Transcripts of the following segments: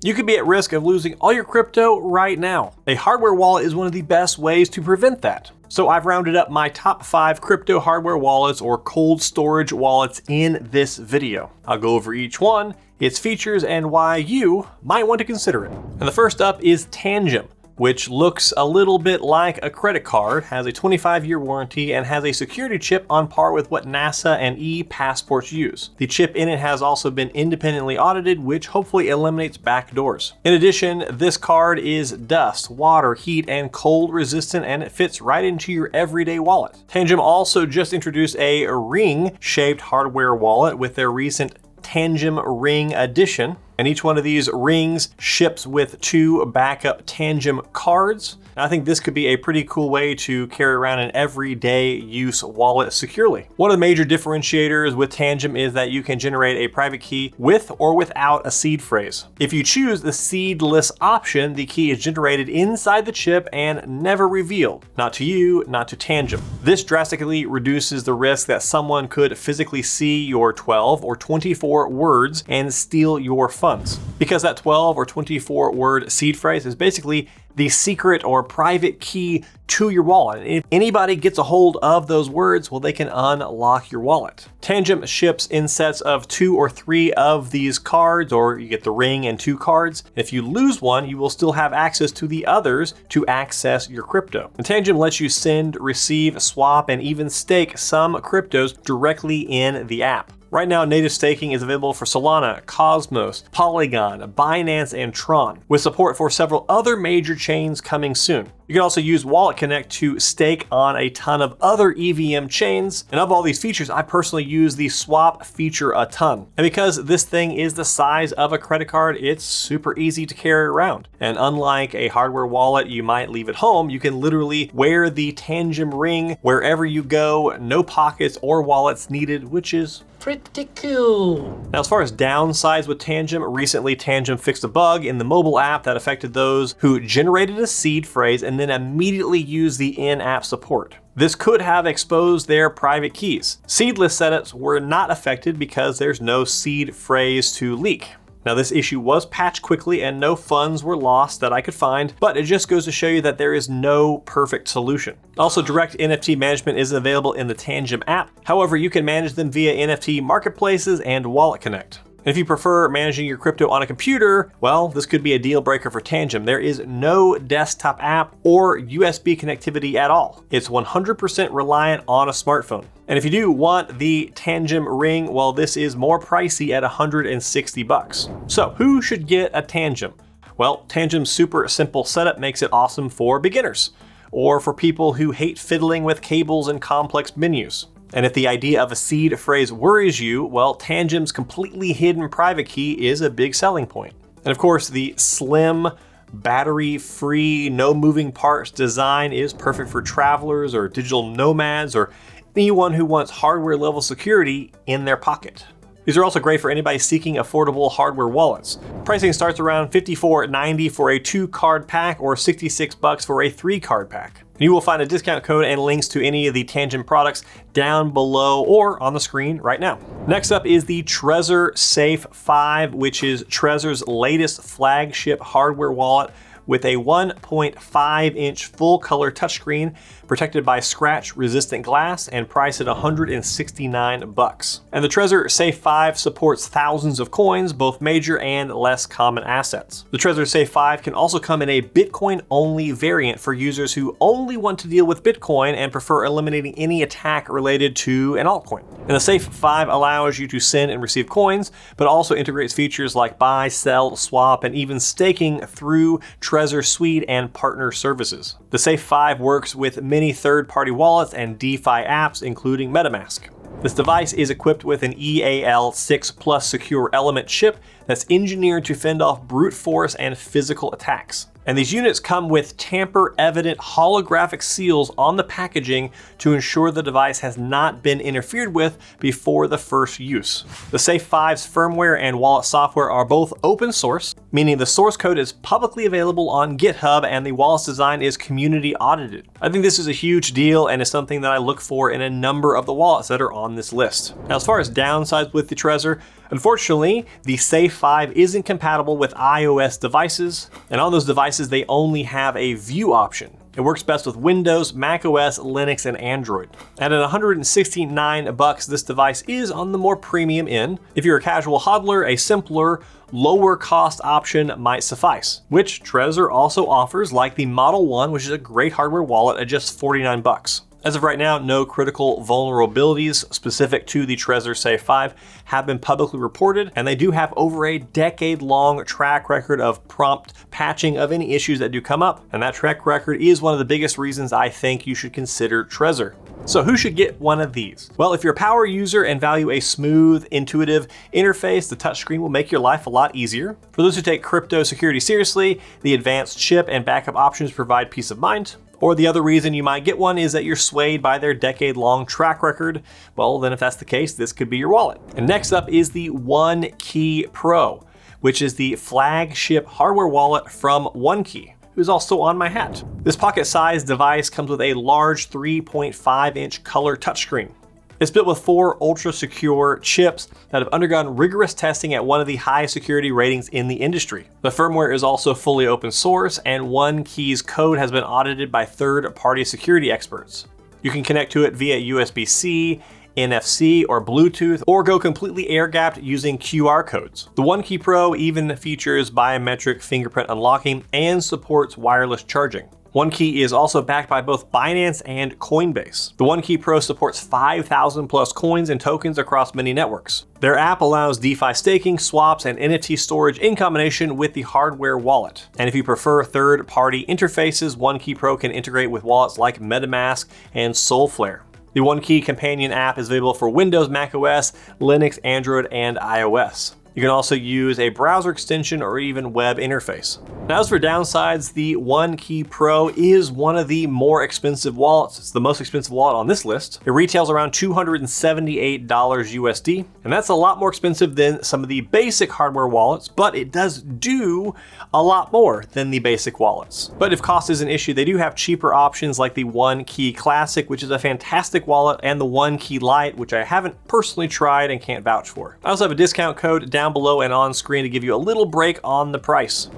you could be at risk of losing all your crypto right now. A hardware wallet is one of the best ways to prevent that. So I've rounded up my top 5 crypto hardware wallets or cold storage wallets in this video. I'll go over each one, its features, and why you might want to consider it. And the first up is Tangem, which looks a little bit like a credit card, has a 25-year warranty, and has a security chip on par with what NASA and e-passports use. The chip in it has also been independently audited, which hopefully eliminates backdoors. In addition, this card is dust, water, heat, and cold resistant, and it fits right into your everyday wallet. Tangem also just introduced a ring-shaped hardware wallet with their recent Tangem Ring Edition, and each one of these rings ships with 2 backup Tangem cards. I think this could be a pretty cool way to carry around an everyday use wallet securely. One of the major differentiators with Tangem is that you can generate a private key with or without a seed phrase. If you choose the seedless option, the key is generated inside the chip and never revealed. Not to you, not to Tangem. This drastically reduces the risk that someone could physically see your 12 or 24 words and steal your funds. Because that 12 or 24 word seed phrase is basically the secret or private key to your wallet. And if anybody gets a hold of those words, well, they can unlock your wallet. Tangem ships in sets of 2 or 3 of these cards, or you get the ring and 2 cards. If you lose one, you will still have access to the others to access your crypto. And Tangem lets you send, receive, swap, and even stake some cryptos directly in the app. Right now, native staking is available for Solana, Cosmos, Polygon, Binance, and Tron, with support for several other major chains coming soon. You can also use Wallet Connect to stake on a ton of other EVM chains. And of all these features, I personally use the swap feature a ton. And because this thing is the size of a credit card, it's super easy to carry around. And unlike a hardware wallet you might leave at home, you can literally wear the Tangem ring wherever you go, no pockets or wallets needed, which is pretty cool. Now, as far as downsides with Tangem, recently Tangem fixed a bug in the mobile app that affected those who generated a seed phrase and then immediately used the in-app support. This could have exposed their private keys. Seedless setups were not affected because there's no seed phrase to leak. Now, this issue was patched quickly and no funds were lost that I could find, but it just goes to show you that there is no perfect solution. Also, direct NFT management is available in the Tangem app. However, you can manage them via NFT marketplaces and Wallet Connect. If you prefer managing your crypto on a computer, well, this could be a deal breaker for Tangem. There is no desktop app or USB connectivity at all. It's 100% reliant on a smartphone. And if you do want the Tangem ring, well, this is more pricey at $160. So who should get a Tangem? Well, Tangem's super simple setup makes it awesome for beginners or for people who hate fiddling with cables and complex menus. And if the idea of a seed phrase worries you, well, Tangem's completely hidden private key is a big selling point. And of course, the slim, battery-free, no moving parts design is perfect for travelers or digital nomads or anyone who wants hardware-level security in their pocket. These are also great for anybody seeking affordable hardware wallets. Pricing starts around $54.90 for a 2-card pack or $66 for a 3-card pack. You will find a discount code and links to any of the Tangem products down below or on the screen right now. Next up is the Trezor Safe 5, which is Trezor's latest flagship hardware wallet with a 1.5-inch full-color touchscreen protected by scratch-resistant glass and priced at $169. And the Trezor Safe 5 supports thousands of coins, both major and less common assets. The Trezor Safe 5 can also come in a Bitcoin-only variant for users who only want to deal with Bitcoin and prefer eliminating any attack related to an altcoin. And the Safe 5 allows you to send and receive coins, but also integrates features like buy, sell, swap, and even staking through Trezor Suite and partner services. The Safe 5 works with many third-party wallets and DeFi apps, including MetaMask. This device is equipped with an EAL6 Plus secure element chip that's engineered to fend off brute force and physical attacks. And these units come with tamper-evident holographic seals on the packaging to ensure the device has not been interfered with before the first use. The Safe 5's firmware and wallet software are both open source, meaning the source code is publicly available on GitHub and the wallet's design is community audited. I think this is a huge deal and is something that I look for in a number of the wallets that are on this list. Now, as far as downsides with the Trezor, Unfortunately, the Safe 5 isn't compatible with iOS devices, and on those devices they only have a view option. It works best with Windows, macOS, Linux, and Android. And at $169, this device is on the more premium end. If you're a casual hodler, a simpler, lower cost option might suffice, which Trezor also offers, like the Model 1, which is a great hardware wallet at just $49. As of right now, no critical vulnerabilities specific to the Trezor Safe 5 have been publicly reported, and they do have over a decade-long track record of prompt patching of any issues that do come up, and that track record is one of the biggest reasons I think you should consider Trezor. So who should get one of these? Well, if you're a power user and value a smooth, intuitive interface, the touchscreen will make your life a lot easier. For those who take crypto security seriously, the advanced chip and backup options provide peace of mind. Or the other reason you might get one is that you're swayed by their decade-long track record. Well, then if that's the case, this could be your wallet. And next up is the OneKey Pro, which is the flagship hardware wallet from OneKey, who's also on my hat. This pocket-sized device comes with a large 3.5-inch color touchscreen. It's built with 4 ultra-secure chips that have undergone rigorous testing at one of the highest security ratings in the industry. The firmware is also fully open source, and OneKey's code has been audited by third-party security experts. You can connect to it via USB-C, NFC, or Bluetooth, or go completely air-gapped using QR codes. The OneKey Pro even features biometric fingerprint unlocking and supports wireless charging. OneKey is also backed by both Binance and Coinbase. The OneKey Pro supports 5,000 plus coins and tokens across many networks. Their app allows DeFi staking, swaps, and NFT storage in combination with the hardware wallet. And if you prefer third-party interfaces, OneKey Pro can integrate with wallets like MetaMask and Solflare. The OneKey companion app is available for Windows, macOS, Linux, Android, and iOS. You can also use a browser extension or even web interface. Now, as for downsides, the OneKey Pro is one of the more expensive wallets. It's the most expensive wallet on this list. It retails around $278 USD, and that's a lot more expensive than some of the basic hardware wallets, but it does do a lot more than the basic wallets. But if cost is an issue, they do have cheaper options like the OneKey Classic, which is a fantastic wallet, and the OneKey Lite, which I haven't personally tried and can't vouch for. I also have a discount code down below and on screen to give you a little break on the price.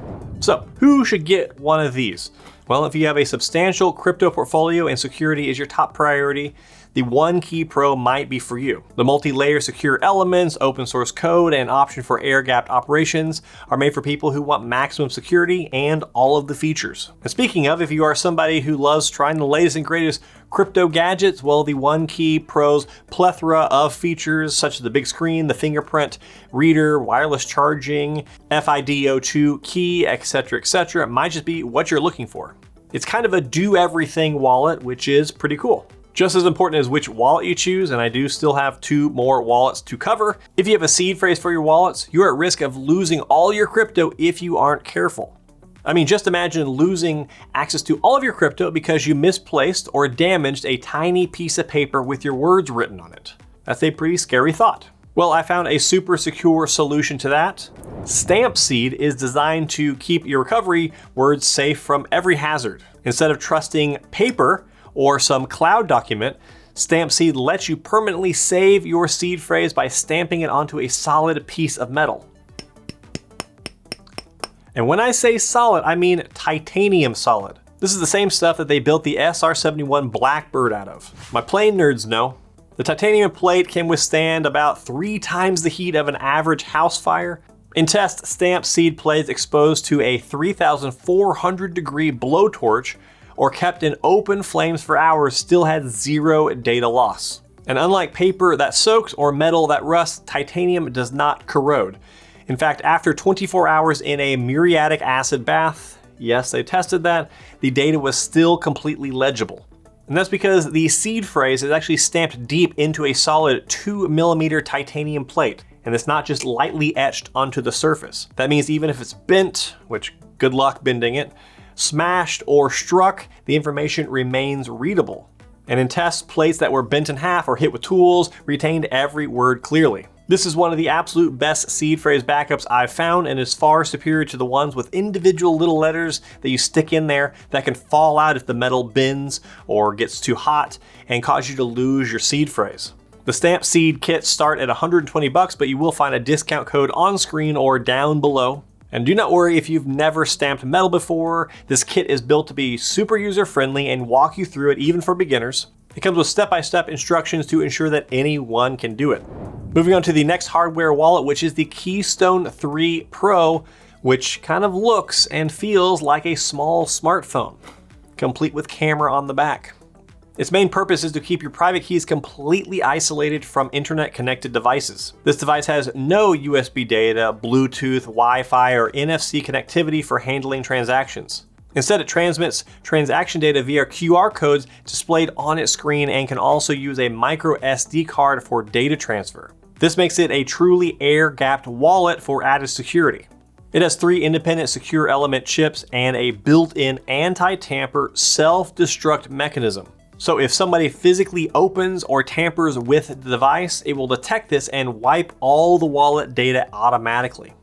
So, who should get one of these? Well, if you have a substantial crypto portfolio and security is your top priority, the OneKey Pro might be for you. The multi-layer secure elements, open source code, and option for air-gapped operations are made for people who want maximum security and all of the features. And speaking of, if you are somebody who loves trying the latest and greatest crypto gadgets, well, the OneKey Pro's plethora of features such as the big screen, the fingerprint reader, wireless charging, FIDO2 key, etc., might just be what you're looking for. It's kind of a do-everything wallet, which is pretty cool. Just as important as which wallet you choose, and I do still have 2 more wallets to cover, if you have a seed phrase for your wallets, you're at risk of losing all your crypto if you aren't careful. I mean, just imagine losing access to all of your crypto because you misplaced or damaged a tiny piece of paper with your words written on it. That's a pretty scary thought. Well, I found a super secure solution to that. Stampseed is designed to keep your recovery words safe from every hazard. Instead of trusting paper or some cloud document, Stampseed lets you permanently save your seed phrase by stamping it onto a solid piece of metal. And when I say solid, I mean titanium solid. This is the same stuff that they built the SR-71 Blackbird out of. My plane nerds know. The titanium plate can withstand about 3 times the heat of an average house fire. In tests, Stampseed plates exposed to a 3,400 degree blowtorch or kept in open flames for hours still had 0 data loss. And unlike paper that soaks or metal that rusts, titanium does not corrode. In fact, after 24 hours in a muriatic acid bath, yes, they tested that, the data was still completely legible. And that's because the seed phrase is actually stamped deep into a solid 2mm titanium plate, and it's not just lightly etched onto the surface. That means even if it's bent, which good luck bending it, smashed or struck, the information remains readable. And in tests, plates that were bent in half or hit with tools retained every word clearly. This is one of the absolute best seed phrase backups I've found and is far superior to the ones with individual little letters that you stick in there that can fall out if the metal bends or gets too hot and cause you to lose your seed phrase. The stamp seed kits start at $120, but you will find a discount code on screen or down below. And do not worry if you've never stamped metal before, this kit is built to be super user-friendly and walk you through it even for beginners. It comes with step-by-step instructions to ensure that anyone can do it. Moving on to the next hardware wallet, which is the Keystone 3 Pro, which kind of looks and feels like a small smartphone, complete with camera on the back. Its main purpose is to keep your private keys completely isolated from internet-connected devices. This device has no USB data, Bluetooth, Wi-Fi, or NFC connectivity for handling transactions. Instead, it transmits transaction data via QR codes displayed on its screen and can also use a micro SD card for data transfer. This makes it a truly air-gapped wallet for added security. It has 3 independent secure element chips and a built-in anti-tamper self-destruct mechanism. So if somebody physically opens or tampers with the device, it will detect this and wipe all the wallet data automatically.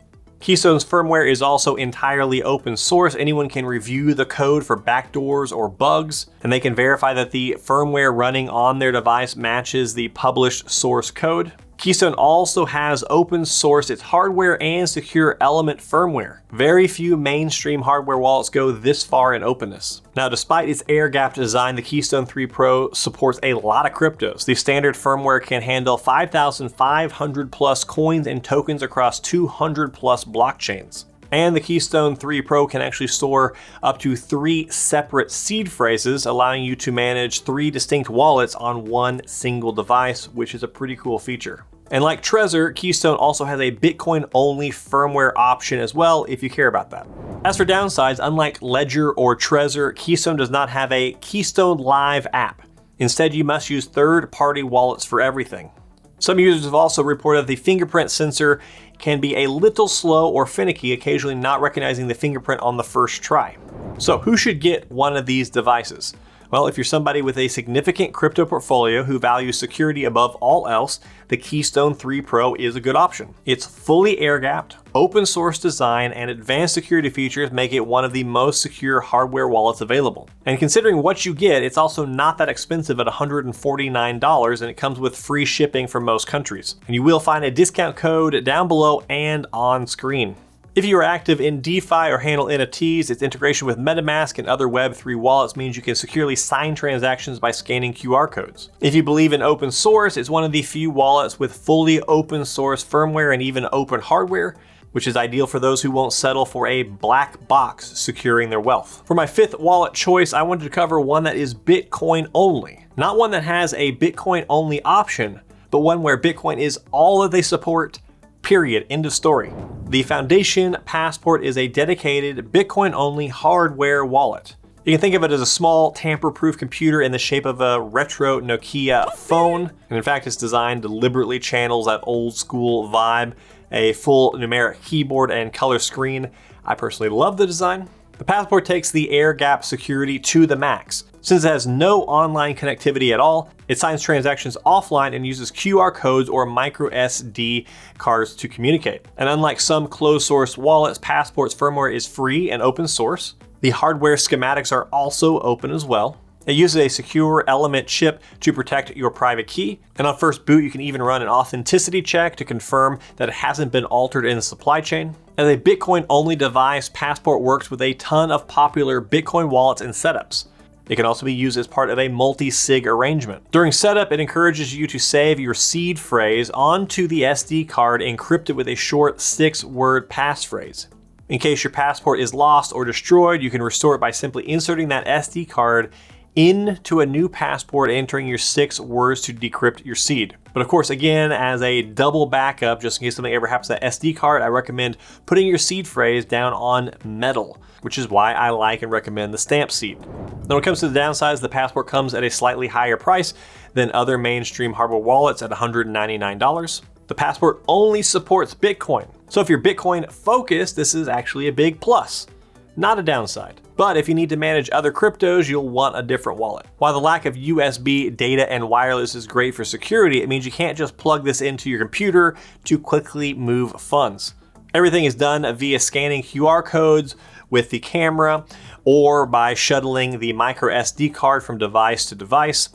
Keystone's firmware is also entirely open source. Anyone can review the code for backdoors or bugs, and they can verify that the firmware running on their device matches the published source code. Keystone also has open sourced its hardware and secure element firmware. Very few mainstream hardware wallets go this far in openness. Now, despite its air-gapped design, the Keystone 3 Pro supports a lot of cryptos. The standard firmware can handle 5,500 plus coins and tokens across 200 plus blockchains. And the Keystone 3 Pro can actually store up to 3 separate seed phrases, allowing you to manage 3 distinct wallets on one single device, which is a pretty cool feature. And like Trezor, Keystone also has a Bitcoin-only firmware option as well, if you care about that. As for downsides, unlike Ledger or Trezor, Keystone does not have a Keystone Live app. Instead, you must use third-party wallets for everything. Some users have also reported that the fingerprint sensor can be a little slow or finicky, occasionally not recognizing the fingerprint on the first try. So who should get one of these devices? Well, if you're somebody with a significant crypto portfolio who values security above all else, the Keystone 3 Pro is a good option. It's fully air-gapped, open source design, and advanced security features make it one of the most secure hardware wallets available. And considering what you get, it's also not that expensive at $149, and it comes with free shipping from most countries. And you will find a discount code down below and on screen. If you are active in DeFi or handle NFTs, its integration with MetaMask and other Web3 wallets means you can securely sign transactions by scanning QR codes. If you believe in open source, it's one of the few wallets with fully open source firmware and even open hardware, which is ideal for those who won't settle for a black box securing their wealth. For my 5th wallet choice, I wanted to cover one that is Bitcoin only. Not one that has a Bitcoin only option, but one where Bitcoin is all that they support, period, end of story. The Foundation Passport is a dedicated Bitcoin-only hardware wallet. You can think of it as a small tamper-proof computer in the shape of a retro Nokia phone. And in fact, it's designed deliberately channels that old school vibe, a full numeric keyboard and color screen. I personally love the design. The Passport takes the air-gap security to the max. Since it has no online connectivity at all, it signs transactions offline and uses QR codes or micro SD cards to communicate. And unlike some closed source wallets, Passport's firmware is free and open source. The hardware schematics are also open as well. It uses a secure element chip to protect your private key. And on first boot, you can even run an authenticity check to confirm that it hasn't been altered in the supply chain. As a Bitcoin-only device, Passport works with a ton of popular Bitcoin wallets and setups. It can also be used as part of a multi-sig arrangement. During setup, it encourages you to save your seed phrase onto the SD card encrypted with a short 6-word passphrase. In case your Passport is lost or destroyed, you can restore it by simply inserting that SD card into a new Passport, entering your 6 words to decrypt your seed. But of course, again, as a double backup, just in case something ever happens to that SD card, I recommend putting your seed phrase down on metal, which is why I like and recommend the stamp seed. Now, when it comes to the downsides, the Passport comes at a slightly higher price than other mainstream hardware wallets at $199. The Passport only supports Bitcoin. So if you're Bitcoin focused, this is actually a big plus, not a downside. But if you need to manage other cryptos, you'll want a different wallet. While the lack of USB data and wireless is great for security, it means you can't just plug this into your computer to quickly move funds. Everything is done via scanning QR codes with the camera or by shuttling the micro SD card from device to device.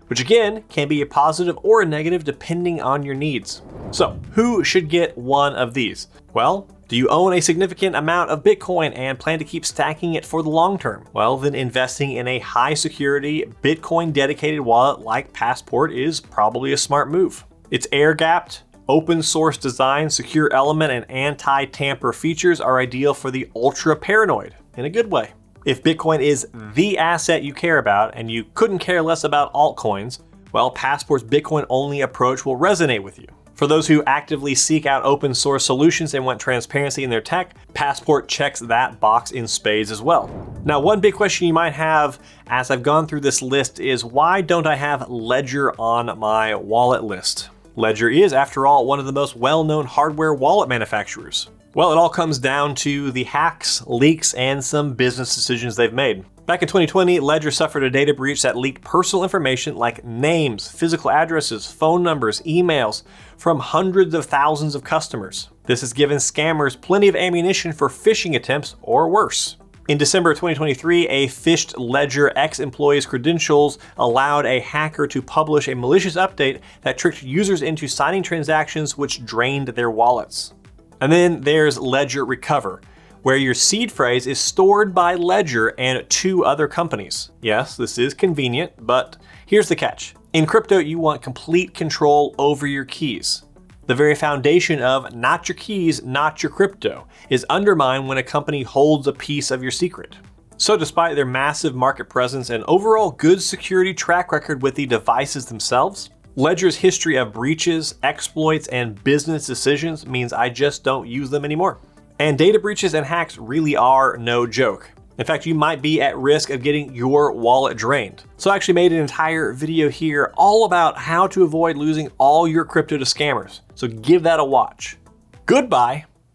which again can be a positive or a negative depending on your needs. So who should get one of these? Well, do you own a significant amount of Bitcoin and plan to keep stacking it for the long term? Well, then investing in a high security Bitcoin dedicated wallet like Passport is probably a smart move. It's air gapped, open source design, secure element, and anti-tamper features are ideal for the ultra paranoid in a good way. If Bitcoin is the asset you care about and you couldn't care less about altcoins, well, Passport's Bitcoin only approach will resonate with you. For those who actively seek out open source solutions and want transparency in their tech, Passport checks that box in spades as well. Now, one big question you might have as I've gone through this list is, why don't I have Ledger on my wallet list? Ledger is, after all, one of the most well-known hardware wallet manufacturers. Well, it all comes down to the hacks, leaks, and some business decisions they've made. Back in 2020, Ledger suffered a data breach that leaked personal information like names, physical addresses, phone numbers, emails from hundreds of thousands of customers. This has given scammers plenty of ammunition for phishing attempts or worse. In December 2023, a phished Ledger ex-employee's credentials allowed a hacker to publish a malicious update that tricked users into signing transactions which drained their wallets. And then there's Ledger Recover, where your seed phrase is stored by Ledger and 2 other companies. Yes, this is convenient, but here's the catch. In crypto, you want complete control over your keys. The very foundation of not your keys, not your crypto is undermined when a company holds a piece of your secret. So despite their massive market presence and overall good security track record with the devices themselves, Ledger's history of breaches, exploits, and business decisions means I just don't use them anymore. And data breaches and hacks really are no joke. In fact, you might be at risk of getting your wallet drained. So I actually made an entire video here all about how to avoid losing all your crypto to scammers. So give that a watch. Goodbye.